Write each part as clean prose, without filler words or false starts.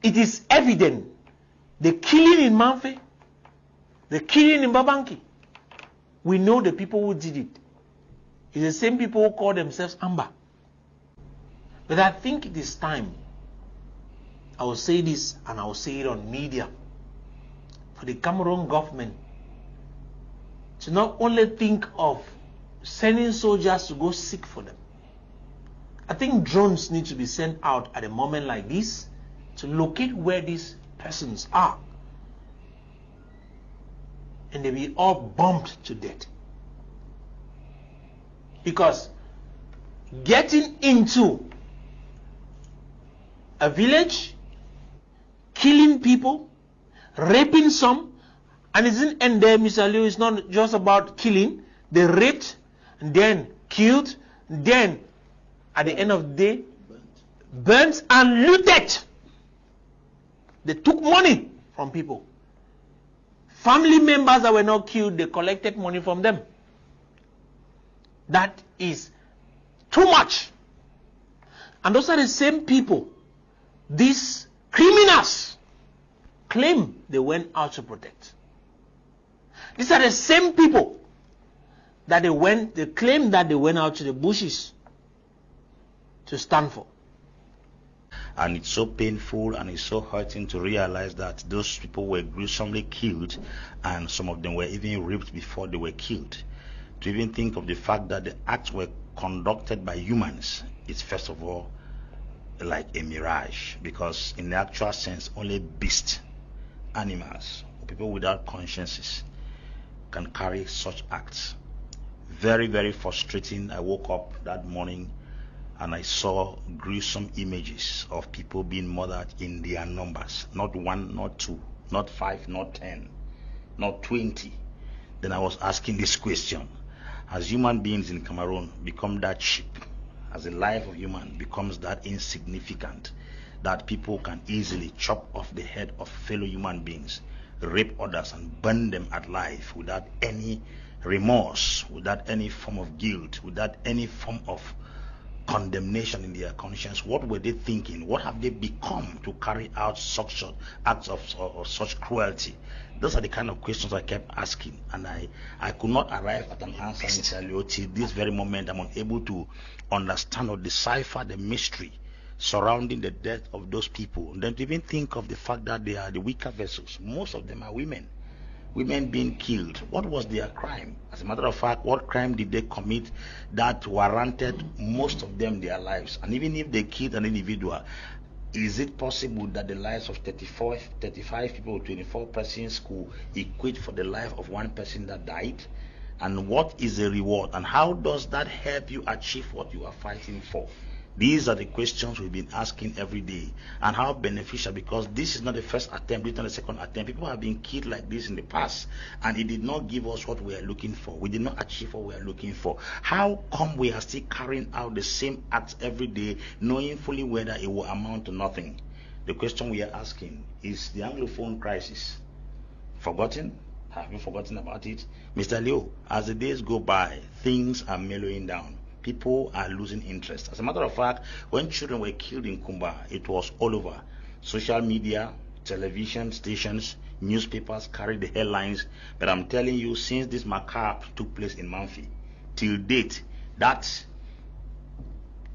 it is evident. The killing in Manfi, the killing in Babanki, we know the people who did it. It's the same people who call themselves Amba. But I think it is time, I will say this and I will say it on media, for the Cameroon government to not only think of sending soldiers to go seek for them. I think drones need to be sent out at a moment like this to locate where these persons are. And they be all bombed to death. Because getting into a village, killing people, raping some, and it doesn't end there, Mr. Liu. It's not just about killing. They raped, and then killed, then at the end of the day, burnt and looted. They took money from people. Family members that were not killed, they collected money from them. That is too much. And those are the same people these criminals claim they went out to protect. These are the same people that they claim that they went out to the bushes to stand for. And it's so painful and it's so hurting to realize that those people were gruesomely killed, and some of them were even raped before they were killed. To even think of the fact that the acts were conducted by humans is first of all like a mirage, because in the actual sense only beasts, animals, people without consciences can carry such acts. Very, very frustrating. I woke up that morning and I saw gruesome images of people being murdered in their numbers. Not one, not two, not 5, not 10, not 20. Then I was asking this question: has human beings in Cameroon become that cheap? As the life of human becomes that insignificant that people can easily chop off the head of fellow human beings, rape others and burn them alive without any remorse, without any form of guilt, without any form of condemnation in their conscience? What were they thinking? What have they become to carry out such acts of such cruelty? Those are the kind of questions I kept asking, and I could not arrive at an answer, Mr. Leo. Till this very moment, I'm unable to understand or decipher the mystery surrounding the death of those people. And then to even think of the fact that they are the weaker vessels. Most of them are women being killed. What was their crime? As a matter of fact, what crime did they commit that warranted most of them their lives? And even if they killed an individual, is it possible that the lives of 35 people, 24 persons could equate for the life of one person that died? And what is the reward? And how does that help you achieve what you are fighting for? These are the questions we've been asking every day. And how beneficial, because this is not the first attempt, this is not the second attempt. People have been killed like this in the past, and it did not give us what we are looking for. We did not achieve what we are looking for. How come we are still carrying out the same acts every day, knowing fully whether it will amount to nothing? The question we are asking is: the Anglophone crisis forgotten? Have you forgotten about it? Mr. Leo, as the days go by, things are mellowing down. People are losing interest. As a matter of fact, when children were killed in Kumba, it was all over. Social media, television stations, newspapers carried the headlines. But I'm telling you, since this macabre took place in Manfi, till date, that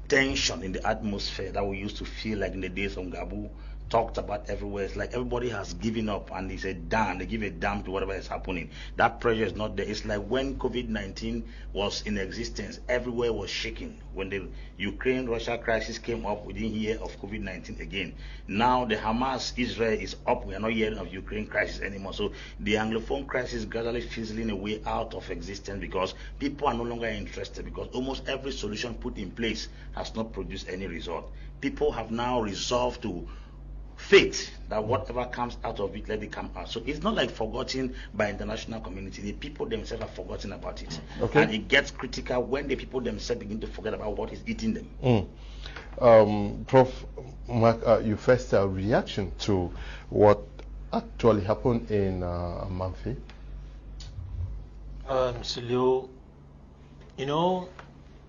tension in the atmosphere that we used to feel like in the days of Gabu, talked about everywhere. It's like everybody has given up and they say damn, they give a damn to whatever is happening. That pressure is not there. It's like when COVID-19 was in existence, everywhere was shaking. When the Ukraine-Russia crisis came up, we didn't hear of COVID-19 again. Now the Hamas-Israel is up, we are not hearing of Ukraine crisis anymore. So the Anglophone crisis is gradually fizzling away out of existence because people are no longer interested, because almost every solution put in place has not produced any result. People have now resolved to faith that whatever comes out of it, let it come out. So it's not like forgotten by international community. The people themselves have forgotten about it. Okay. And it gets critical when the people themselves begin to forget about what is eating them. Prof. Mark, your first reaction to what actually happened in Manfi? Silio, you know,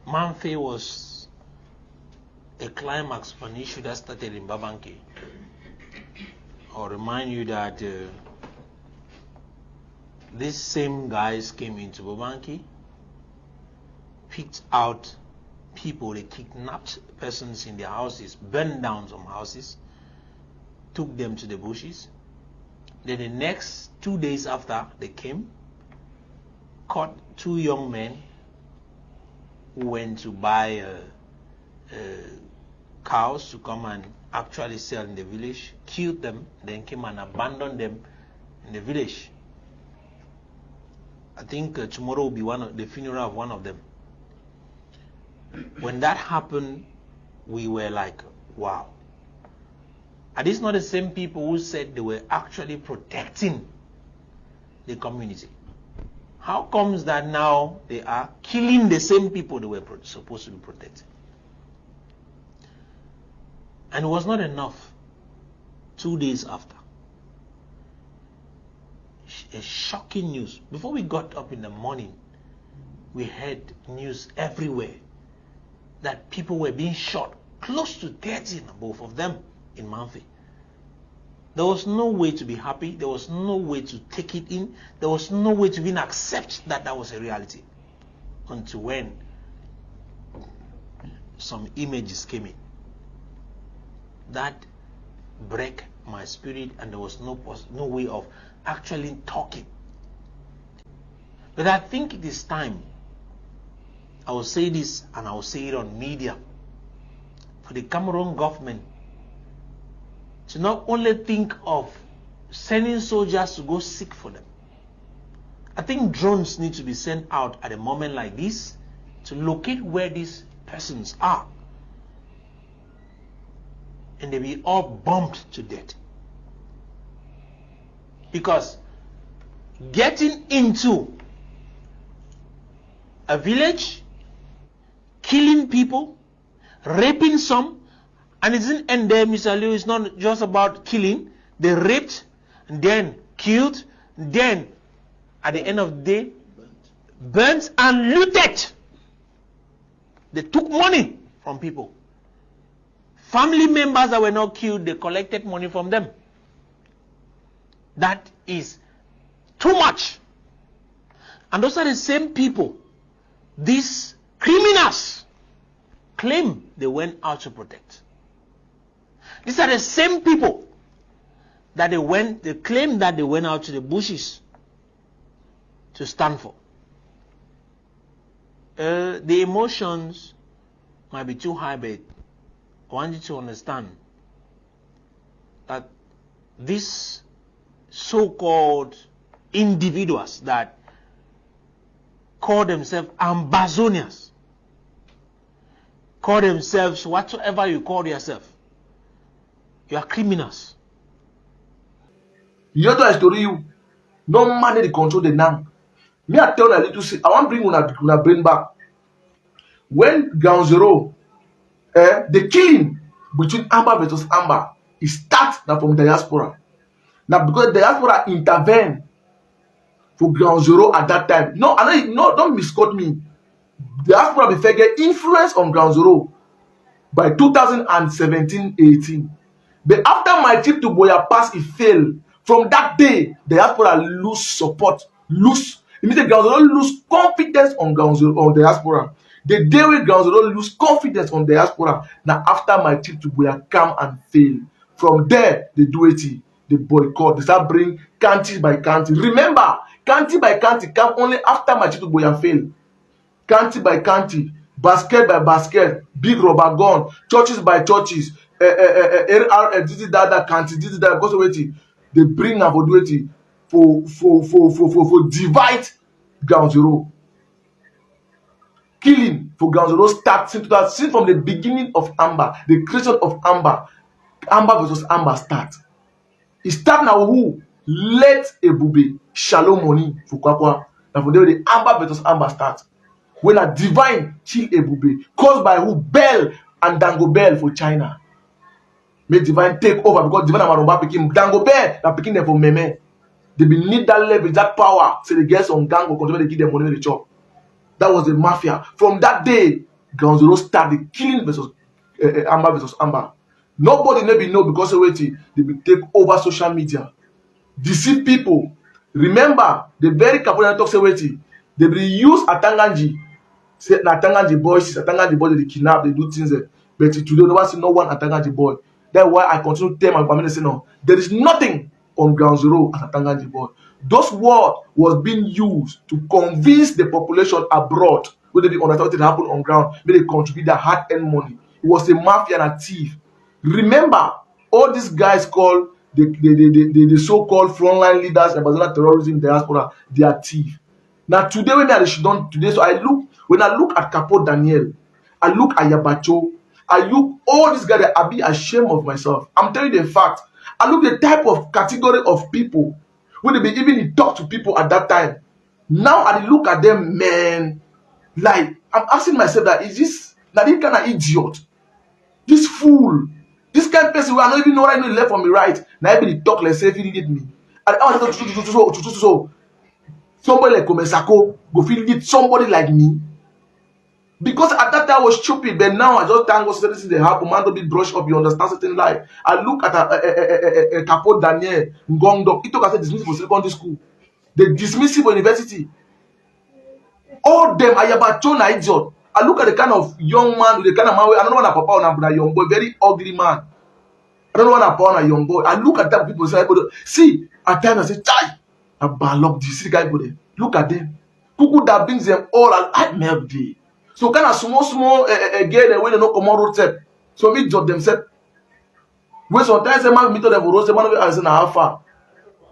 Manfi was a climax of an issue that started in Babanki. I'll remind you that these same guys came into Bobanki, picked out people, they kidnapped persons in their houses, burned down some houses, took them to the bushes. Then the next 2 days after they came, caught 2 young men who went to buy cows to come and actually sell in the village, killed them, then came and abandoned them in the village. I think tomorrow will be the funeral of one of them. When that happened, we were like, wow. Are these not the same people who said they were actually protecting the community? How comes that now they are killing the same people they were supposed to be protecting? And it was not enough. 2 days after, a shocking news. Before we got up in the morning, we heard news everywhere that people were being shot, close to 30, both of them in Manfi. There was no way to be happy. There was no way to take it in. There was no way to even accept that that was a reality. Until when some images came in. That broke my spirit, and there was no way of actually talking. But I think it is time, I will say this and I will say it on media, for the Cameroon government to not only think of sending soldiers to go seek for them. I think drones need to be sent out at a moment like this to locate where these persons are. And they be all bombed to death. Because getting into a village, killing people, raping some, and it doesn't end there, Mr. Liu. It's not just about killing. They raped, and then killed, then at the end of the day, burnt and looted. They took money from people. Family members that were not killed, they collected money from them. That is too much. And those are the same people these criminals claim they went out to protect. These are the same people that they claim that they went out to the bushes to stand for. The emotions might be too high, but I want you to understand that these so-called individuals that call themselves Ambazonians, call themselves whatsoever you call yourself, you are criminals. You know the story, you no man they control the nang. Me I tell a little say I want bring una brain back. When Ground Zero, the killing between Amber versus Amber, it starts now from diaspora. Now because diaspora intervened for Ground Zero at that time. No, don't misquote me. Diaspora before get influence on Ground Zero by 2017-18. But after my trip to Boya Pass, it failed. From that day, diaspora lose support, lose. It means the Ground Zero lose confidence on Ground Zero, on diaspora. The day we Ground Zero lose confidence on diaspora. Now after my trip to Boya come and fail. From there, they do it. They boycott. They start bring county by county. Remember, county by county come only after my trip to Boya fail. County by county, basket by basket, big rubber gun, churches by churches, this is that county, this is that, because waiting, they bring am for do it for divide Ground Zero. Killing for Ground Zero start since from the beginning of Amber, the creation of Amber versus Amber start. It start now who let Ebube shallow money for Kwakwa. Now from there the Amber versus Amber start. When a divine chill Ebube caused by who Bell and Dango Bell for China. Make divine take over because divine and Marumba picking Dango Bell that picking them for Meme. They be need that leverage, that power, so they get some gang will control, they give them money with the chop. That was the mafia. From that day, Ground Zero started killing versus Amber versus Amber. Nobody maybe know because of waiting. They will take over social media, deceive people. Remember, the very Capoeira talk say waiting. They will use Atanganji. Say Atanganji boys, Atanganji boy, they kidnap, they do things. But today, never see no one Atanganji boy. That's why I continue to tell my family, say no, there is nothing on ground zero as Atanganji boy. Those words was being used to convince the population abroad whether they understand what happened on ground, may they contribute their hard-earned money. It was a mafia and a thief. Remember, all these guys called the so-called frontline leaders and Barcelona terrorism diaspora, they are thieves. Now today when I should done today, so when I look at Capo Daniel, I look at Yabacho, I look all these guys, I be ashamed of myself. I'm telling you the fact. I look the type of category of people when they be even talk to people at that time. Now I look at them, man, like I'm asking myself that is this kind of idiot, this fool, this kind of person who I don't even know right now left from me right. Now everybody talk like say if he lead me. And I want to somebody like Komesako go feel lead somebody like me. Because at that time I was stupid, but now I just thank God certain things they happen. Man, don't be brush up, you understand certain life. I look at a Capo Daniel Ngongdo. He took us dismissed for secondary school. They dismiss him for university. All them Ayabacho na idiot. I look at the kind of young man with the kind of man. I don't know what papa on a young boy, very ugly man. I don't know what papa on a young boy. I look at that people say, see, at times I say, chai, I balok this. See the guy go there. Look at them. People that brings them all at melody. So kind of small girl the way they no come on road step. So me judge themselves. When sometimes a man meet them for road step, man I say na how far.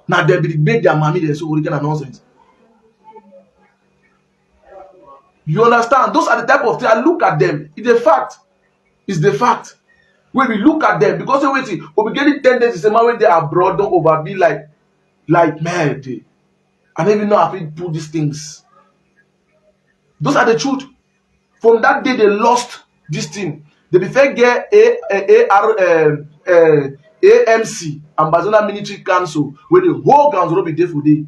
Now they be make their mommy there so we kind of nonsense. You understand? Those are the type of things I look at them. It's the fact. It's the fact. When we look at them, because waiting, we be getting tendencies the same way they are abroad, don't overbe like man. I don't even know how to do these things. Those are the truth. From that day they lost this thing. They prefer get AMC, Ambassador Military Council, where the whole council will be there for day.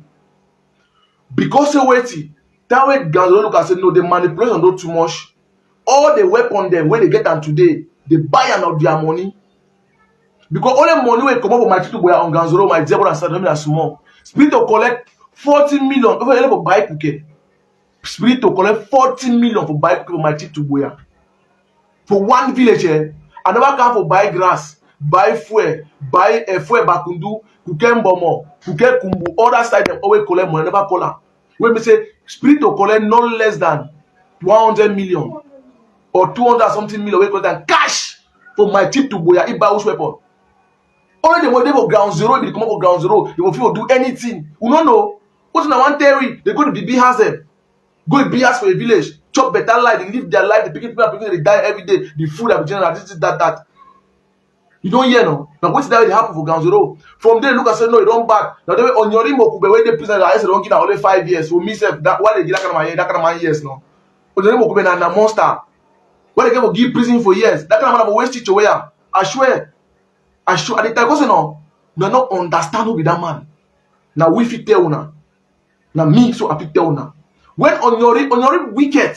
Because waiting. That way, Ganzo look and say, no, the manipulation not too much. All the weapon them, when they get them today, they buy out their money. Because all the money will come up with my title on Ganzo, my Zebra and Saddam are small. Spirit to collect 40 million over for buy cookie. Spirit to collect 40 million for buy cookie for my title wear. For one village, I never come for buy grass, buy fuel bakundu, cookie mbomo, cookie kumbu, other side them always collect money, never call her. When we say spirit to collect no less than 100 million or 200 something million, we collect cash for my tip to boya if buy which weapon. Only the money for ground zero, they come up for ground zero, they will feel do anything. We don't know. What's in one theory? They go to BB house them, go to BB house for a village, chop better life, they live their life, they pick people, they die every day, the food that be general, this, that. You don't hear no. Now what's that happen for ground zero? From there, look and say no, you don't back. Now they on your remote, when they present, I said don't give only 5 years. For me, that why they give that kind of my years no. On your remote, na monster. Why they give prison for years? That kind of man waste it away. I swear. At the time, because no, you not understand who be that man. Now we fit tell una. Now me so I fit tell una. When on your wicked,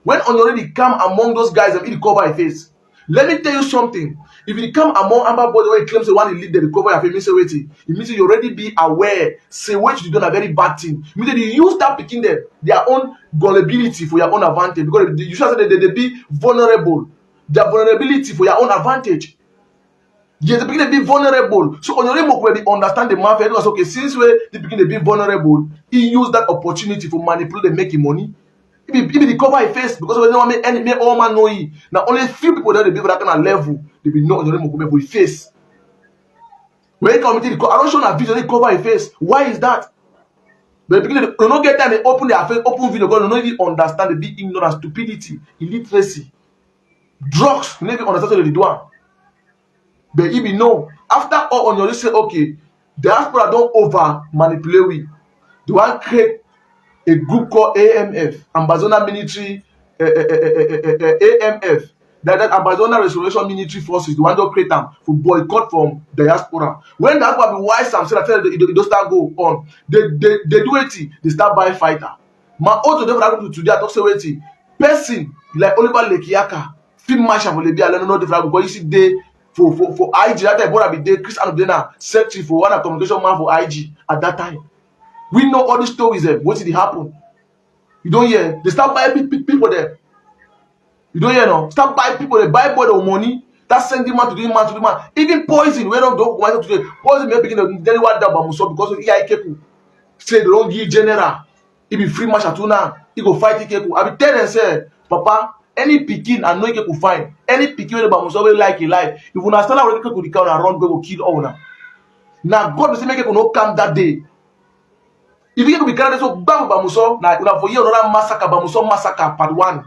when on your come among those guys and he cover your face. Let me tell you something. If you come among Amber body where it claims the one you lead the recover your face, it means you already be aware. Say what you done a very bad thing. It means that you use that picking their own gullibility for your own advantage. Because you should say that they be vulnerable. Their vulnerability for your own advantage. Yes, they begin to be vulnerable. So on your remote where they understand the mafia, it was okay. Since where they begin to be vulnerable, he used that opportunity for manipulate and making money. He be cover his face because when they make all man know he. Now only few people that they be that kind of level they be know on the remote with his face. When he come into the I don't show a video they cover his face. Why is that? They begin to not get time they open their face, open video because they don't even understand the big ignorance, stupidity, illiteracy, drugs. You never understand what they do. But if you know, after all on your list, say, okay, diaspora don't over manipulate we. Do I create a group called AMF, Ambassador Military AMF, that Ambassador Restoration Military Forces, the one that create them for boycott from diaspora. When diaspora be wise, I'm saying that they don't start go on. They do it, they start buying fighter. My auto never today, I talk say waiting. Person like Oliver Lekiaka, film match for Libya, I don't know the flag because you see they for IG that time. What I be there, Chris Anodena secretary for one communication man for IG at that time. We know all these stories there. What did it happen? You don't hear. They start buying people there. You don't hear no. Start buying people. They buy boy the money. That sending man to the man to the man. Even poison. We don't go today. Poison may begin to tell you what that bamuso because of EI Keku. Say they don't give general. He be free match at now. He go fight Keku. I be tell them say, Papa, any pikin and no Keku fine. Any pikin wey bamuso wey like a life. If you understand how Keku the count and run, go kill all now. Now God will say make Keku no come that day. If you be carried so bang bamuso, now you have for year another massacre bamuso massacre part 1.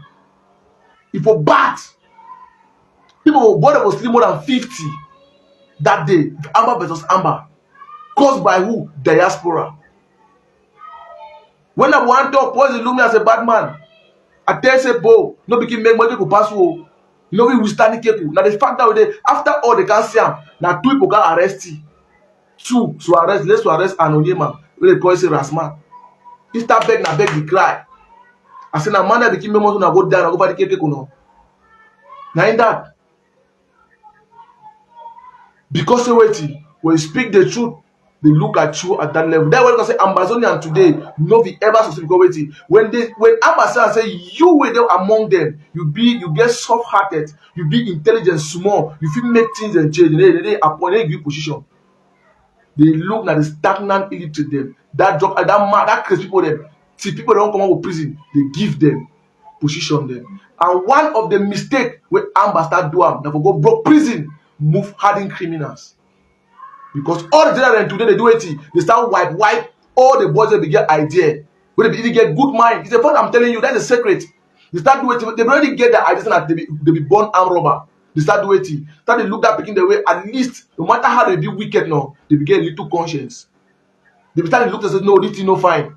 If for bat, people will sleep more than 50 that day. Amber versus Amber, caused by who? Diaspora. When I want to talk, poison look me as a bad man. I tell say, "Bo, no begin make money to pass you. You know we will stand careful." Now the fact that they, after all they can see him, now 2 people can arrest him. 2 to arrest, let's to arrest Anonyma. When they call say Rasman. He start beg na beg the cry. I say na man that became member to go down and go for the cake no. Now in that, because say waiting, when you speak the truth, they look at you at that level. That's why you can say Ambazonian today, no be ever succeed because waiting. When Ambazonian say you were there among them, you get soft-hearted, you be intelligent, small, you feel make things and change. They appoint a good position. They look at the stagnant illiterate them. That crazy people them. See people don't come out of prison, they give them, position them. And one of the mistake where Amber start doing, they go broke prison, move hardened criminals. Because all the general today they do it, they start wipe all the boys that they get idea. When they get good mind, it's a fact I'm telling you, that's a secret. They start doing it, they already get the idea that they be born armed robber. They start doing it. Start they look that picking the way, at least, no matter how they be wicked now, they begin a little conscience. They start to look and say, no, this thing no fine.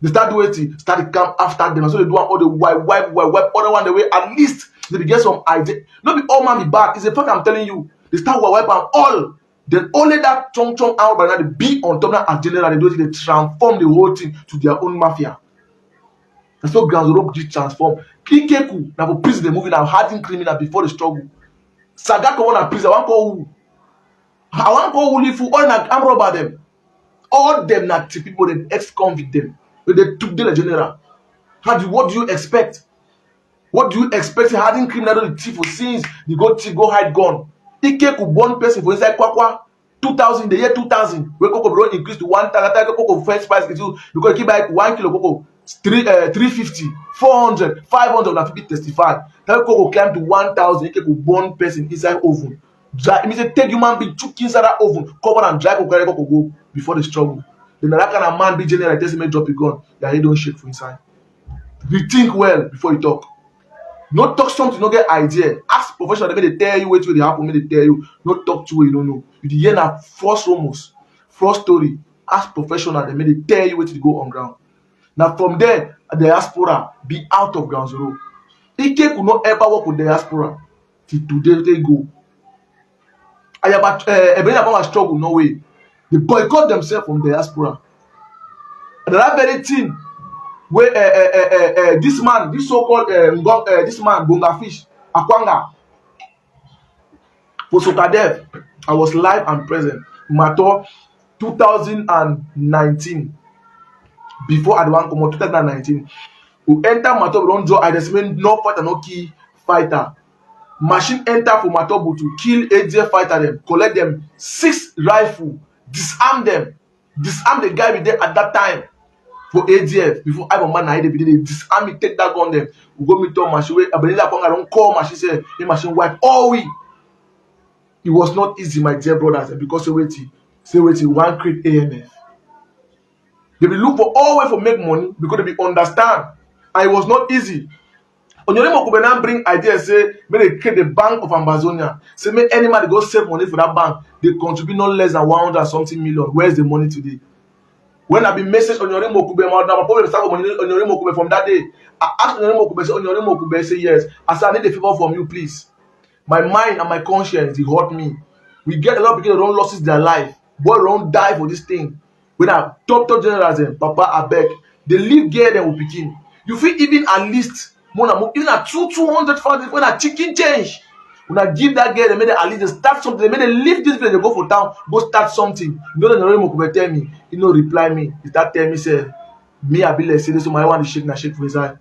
They start doing it, start to come after them. And so they do all the wipe, other one the way, at least they get some idea. Not be all man be bad. It's a fact I'm telling you. They start wipe and all. Then only that chong out by now they be on top now as general, they do it, they transform the whole thing to their own mafia. And so Ground Zero did transform. Kikeku, now for prison they moving now, hardened criminal before the struggle. Sagako want prison, I want call who? I want call who live all na arm robber them. All them not people they ex-convict them. But they took the general. What do you expect? What do you expect? Hardened criminal the thief for sins, they go thief, go hide gun. Ike could one person for inside Kwakwa 2000, the year 2000, where cocoa bro increased to 1,000 cocoa first price because keep buy 1 kilo cocoa 350, 400, 500 na 50 testify. That cocoa climb to 1,000. Ike could one person inside oven. Dry, it means they take human being chook inside that oven, cover and dry cocoa go before the struggle. Then that kind of man be general test me drop a gun that he don't shake for inside. Rethink well before you talk. No talk something, no get idea. Ask professional, they may tell you what will happen, may they tell you. No talk to you don't know. You hear na false rumors, false story. Ask professional, they may tell you what to go on ground. Now from there, the diaspora be out of Ground Zero. Ike could not ever work with diaspora till today they go. I about a struggle, no way. They boycott themselves from diaspora. And that very thing. Where this man, this so-called this man Bonga Fish Akwanga for Sokadev, I was live and present. Mato 2019. Before I don't come out 2019. Who enter Mato don't draw identification no fighter no key fighter. Machine enter for Mato to kill AJ fighter them, collect them 6 rifle, disarm them, disarm the guy with them at that time. For ADF, before I man na they disarm me, take that gun them. We go meet Tom machine. I don't call machine say the machine wipe all we. It was not easy, my dear brothers, because say wait, one create AMF. They will look for all way for make money because they will understand. And it was not easy. Onyolimo Kubenan bring ideas say may they create the bank of Ambazonia. Say may any man go save money for that bank, they contribute no less than 100 something million. Where's the money today? When I be message Onyolimo Kube, my problem start from Onyolimo Kube from that day. I asked Onyolimo Kube, say Onyolimo Kube say yes. I said I need a favor from you, please. My mind and my conscience, it hurt me. We get a lot of people that don't lose their life. Boy, don't die for this thing. When I top generals and Papa Abek, they live here then will begin. You feel even at least more even at 200 when a chicken change. When I give that girl, they made at least they start something. They made them leave this place, they go for town, go start something. You know, the Noremo could tell me, you know, reply me. He start telling me, say, me, I be like, say, this is my one to shake for his eye.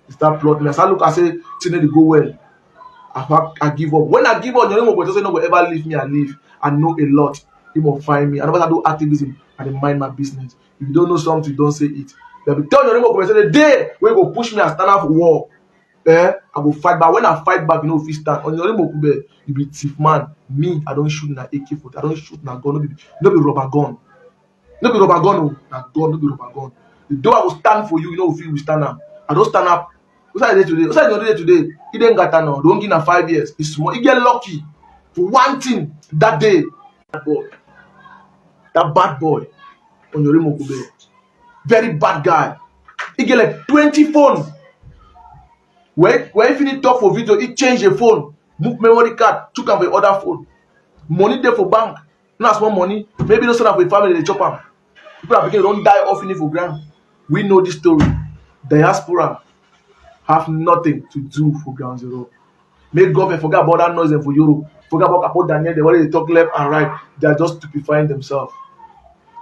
He start plotting. I start look, I say, things they go well. I give up. When I give up, Noremo will say, no will ever leave me, I leave. I know a lot. He will find me. I never do activism and I mind my business. If you don't know something, don't say it. They will tell Noremo, say, the day when you go push me and stand up for war. I go fight back. When I fight back, you know, if you stand on your Mokube, you be thief man. Me, I don't shoot na AK-40. I don't shoot na gun. No be rubber gun. No be rubber gun. No, na gun. No be rubber gun. The door I will stand for you. You know, if you will stand up. I don't stand up. What's that today? What's that day today? He didn't get now. Don't give na 5 years. It's small. He get lucky for one thing that day. That boy, that bad boy on your Mokube, very bad guy. He get like 20 phones. When he finish talk for video, he change the phone, move memory card, took am for other phone. Money there for bank, not small money. Maybe no sort of a family they chop am. People are beginning don't die off in for ground. We know this story. Diaspora have nothing to do for ground zero. Make government forget about that noise and for Europe. Forget about Daniel. They already talk left and right. They are just stupefying themselves.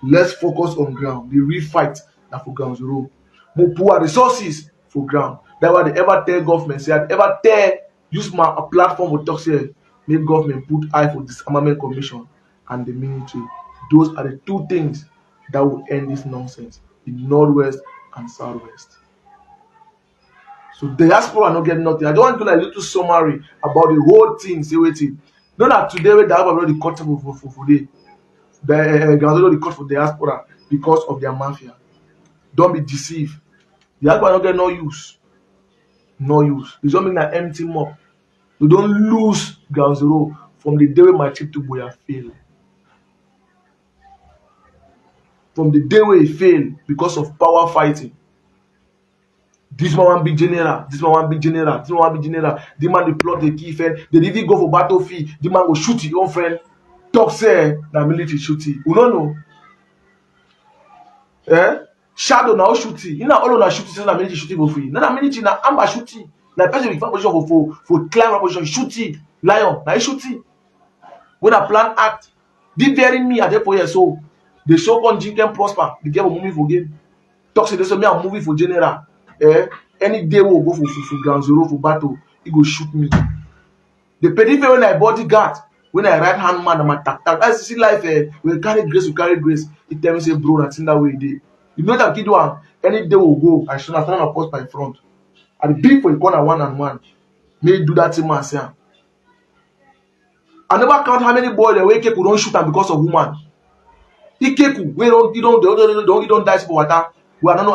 Let's focus on ground. The real fight that for ground zero. More poor resources for ground. That's why they ever tell government, say, ever tell, use my platform to talk, say, make government put eye for disarmament commission and the military. Those are the two things that will end this nonsense in Northwest and Southwest. So diaspora not get nothing. I don't want to do like a little summary about the whole thing. Say waiting. Not that today we have already cut for day. The already cut for diaspora because of their mafia. Don't be deceived. Diaspora not get no use. No use. It's just make an empty mop. You don't lose ground zero from the day when my trip to Boya failed. From the day where it failed because of power fighting. This man want big general. This man want big general. This man want big general. The man they plot the key friend. They even go for battlefield. The man go shoot his own friend. Talk say na military shooting. You don't know. Shadow now shooting. You know all of that shooting. Na military shooting go free. Na military na amber shooting. Na person with position for climb position shooting. Lion na shooting. When a plan act, the very me at the for so they show on Jinken prosper. The game movie for game. Talk say they say me a movie for general. Any day we'll go for ground zero for battle. He go shoot me. The petty when I bodyguard, when I right hand man, I'm a tap. I see life. We carry grace. He tell me say bro, that's in that way. You know that kid one. Any day we'll go. I should have done a post by front. I big for a corner 1-on-1. May do that thing myself. I never count how many boys the way Keku don't shoot them because of woman. He Keku, we don't die for water. I know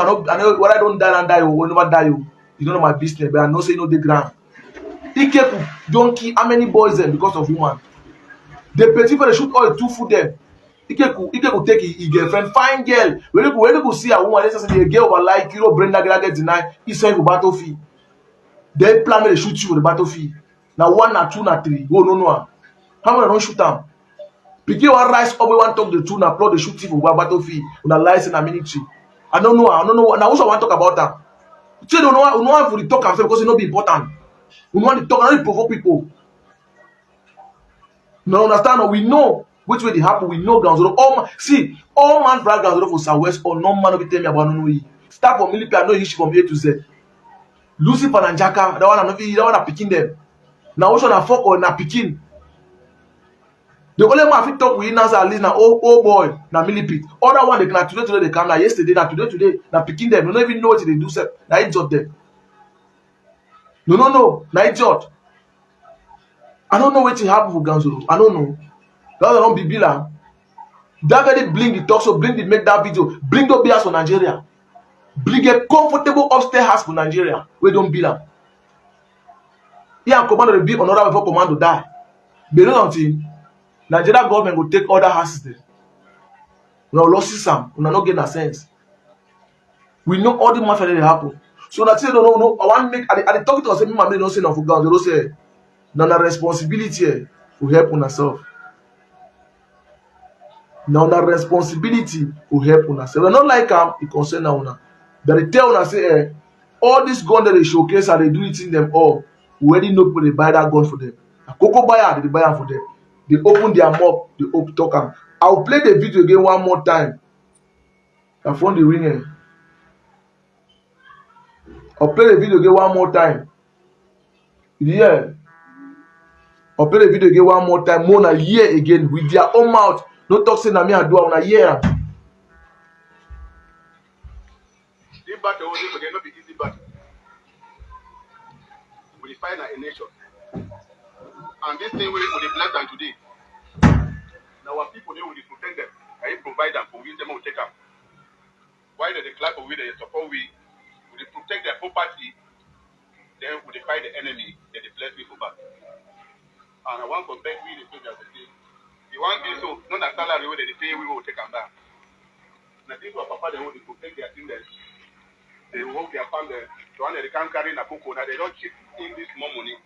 what I don't die and die or never die. You don't know my business, but I know say no the ground. He Keku don't kill how many boys them because of woman. The petit for they shoot all the 2 foot them. He Keku take his girlfriend, fine girl. When you see a woman, let's say the girl over like you know Brenda get denied. He send for battlefield. They plan to shoot you for the battlefield. Now 1 or 2 or 3. Oh no. How many don't shoot them? Pikin one rise up, we want to talk the 2 and applaud the shooting for battlefield. Una lies in a military. I don't know. Now also I want to talk about that. You don't know for the talk and say because it not be important. We want to talk and not provoke people. Now understand? We know which way they happen. We know ground zero. All man flag ground zero for Southwest or no man will tell me about no way. Start from military, I know history from A to Z. Lucifer and Jaka, that one are picking them. Now which one are fuck or na picking? The only man fit talk with us at least now. Oh boy, na millipede. Other one they can today they come. Now yesterday, now today, now picking them. You don't even know what they do. Now idiot them. No. Now idiot. I don't know what will happen for Ganzoro. I don't know. That don't be Bila. That very bling the talk so bling the make that video. Bling the BS for Nigeria. Bring a comfortable upstairs house for Nigeria. We don't Bila. Here commando will be another before commando die. But not until Nigeria government will take other houses there. We have lost some. We are not getting a sense. We know all the mafia that happen. So that's it. No. I want to make. I talk to us. Me, don't say no for God. They don't say. Now the responsibility to help on ourselves. Now the responsibility to help on ourselves. We not like it concern now. But they tell us say all these guns that they showcase and they do it in them all. We already know people they buy that gun for them. Cocoa buyer, they buy am for them. They open their mouth, they talk am. I'll play the video again one more time. I found the ringing. I'll play the video again one more time. Yeah. I'll play the video again one more time. More than a year again with their own mouth. No talk say na me I do on a year. This battle will not be easy battle. We find a nation. And this thing will be blessed and today. Now our people they will protect them. I provide them for we them will take up. Why they clap for we they support we will they protect their property, then will they fight the enemy, then they bless me for back. And I want to beg we the soldiers to say, the one day so not that salary where they pay we will take them back. Now this was papa they will protect their thing there. They will work their family. The one that they can't carry in a cocoa, now they don't cheat in this more money.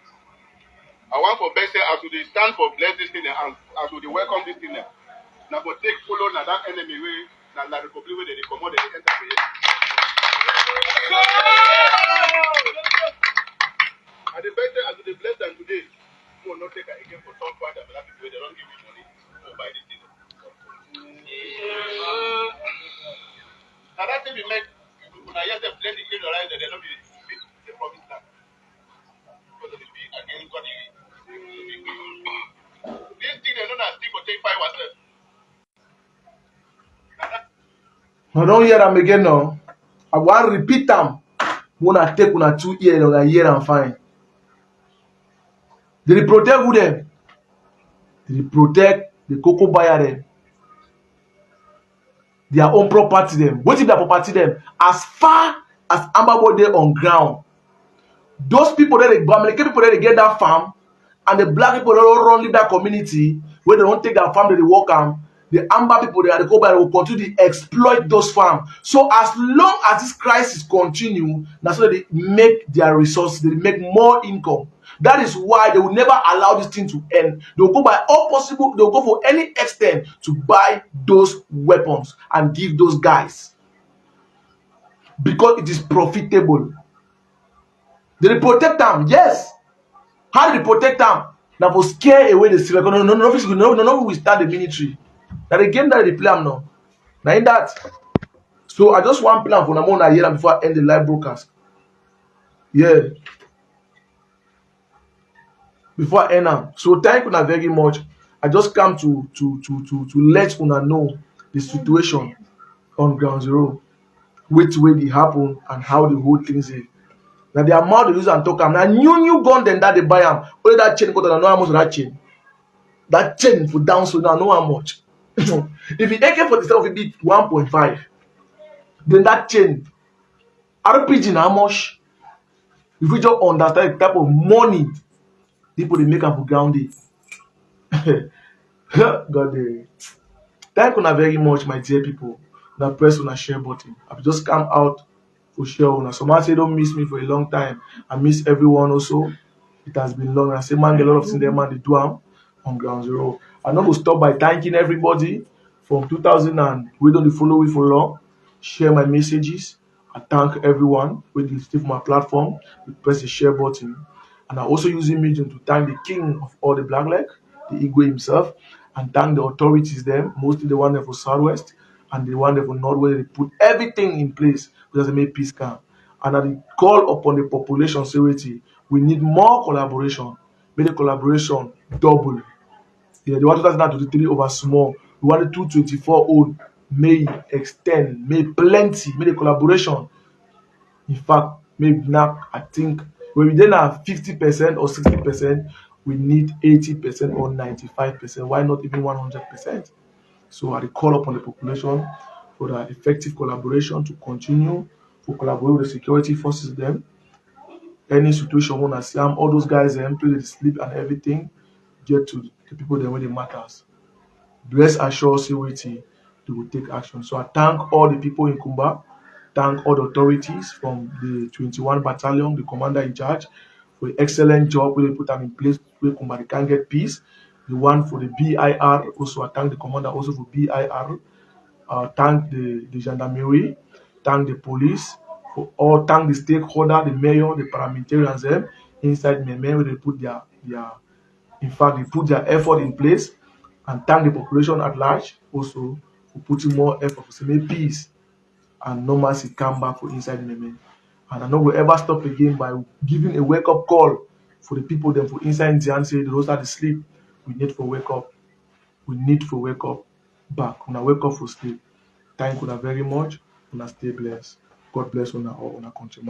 I want for best as they stand for bless this thing and as they welcome this thing. Now for take follow now that enemy way, now the republic where they come out they enter for you. And the better as they bless them today, you will not take it again for some part of that people they don't give you money to buy this thing. Now that thing we make when I hear them bless the Israelites that they don't be the promised land. Because of the big again God this thing they know that still will take 5 ourselves. I don't hear them again now. I want to repeat them. When I take 2 years, I hear and fine. They protect who them? They protect the cocoa buyer them. Their own property them. What if their property them? As far as Ambabo they on ground. Those people that they get that farm, and the black people that don't run leave that community, where they don't take their farm, they work on. The Amber people, they are the Koba, will continue to exploit those farms. So as long as this crisis continue, that's why they make their resources, they make more income. That is why they will never allow this thing to end. They'll go by all possible, they'll go for any extent to buy those weapons and give those guys. Because it is profitable. They protect them, yes. How do they protect them? Now for scare away the civil. No, we start the military. Now the game that they play now. Now in that. So I just want plan for Namona here before I end the live broadcast. Yeah. Before I end now. So thank you very much. I just come to let una know the situation on ground zero, which way they happen and how the whole thing is. Now the amount they use and talk now new gun then that they buy them. Only that chain because I know how much of that chain. That chain for down so now I know how much. If the AK-47 will be 1.5, then that chain RPG how much? If we just understand the type of money people they make up for ground it. God, thank you very much, my dear people. Now press on a share button. I've just come out for sure. Now someone say don't miss me for a long time. I miss everyone also. It has been long. I say man, a lot of things there man they do on ground zero. I'm not going to stop by thanking everybody from 2000 and we don't follow me for long. Share my messages. I thank everyone with the stick my platform. We press the share button. And I also using medium to thank the king of all the black leg, the Igwe himself, and thank the authorities there, mostly the one there for Southwest and the one there for Northwest. They put everything in place because they make peace come. And I call upon the population security. We need more collaboration. Make the collaboration double. Yeah, the 2023 over small. We want the 224 old may extend, may plenty, may the collaboration. In fact, maybe now I think when we then have 50% or 60%, we need 80% or 95%. Why not even 100%? So I call upon the population for the effective collaboration to continue to collaborate with the security forces. Them any situation when I see them, all those guys them play the sleep and everything, get to the people that when it matters. Bless assure security, they will take action. So I thank all the people in Kumba, thank all the authorities from the 21 battalion, the commander in charge, for the excellent job where they put them in place where Kumba they can get peace. The one for the BIR, also I thank the commander also for BIR. Thank the gendarmerie, thank the police, for all thank the stakeholder, the mayor, the parliamentarians them inside Meme where they put In fact, they put their effort in place and thank the population at large also for putting more effort to make peace and normalcy come back for inside Yemen. And I know we'll ever stop again by giving a wake-up call for the people then for inside Zion say they don't start to sleep. We need for wake up. We need for wake up back. When I wake up for sleep. Thank you very much. Una stay blessed. God bless una all. Una country.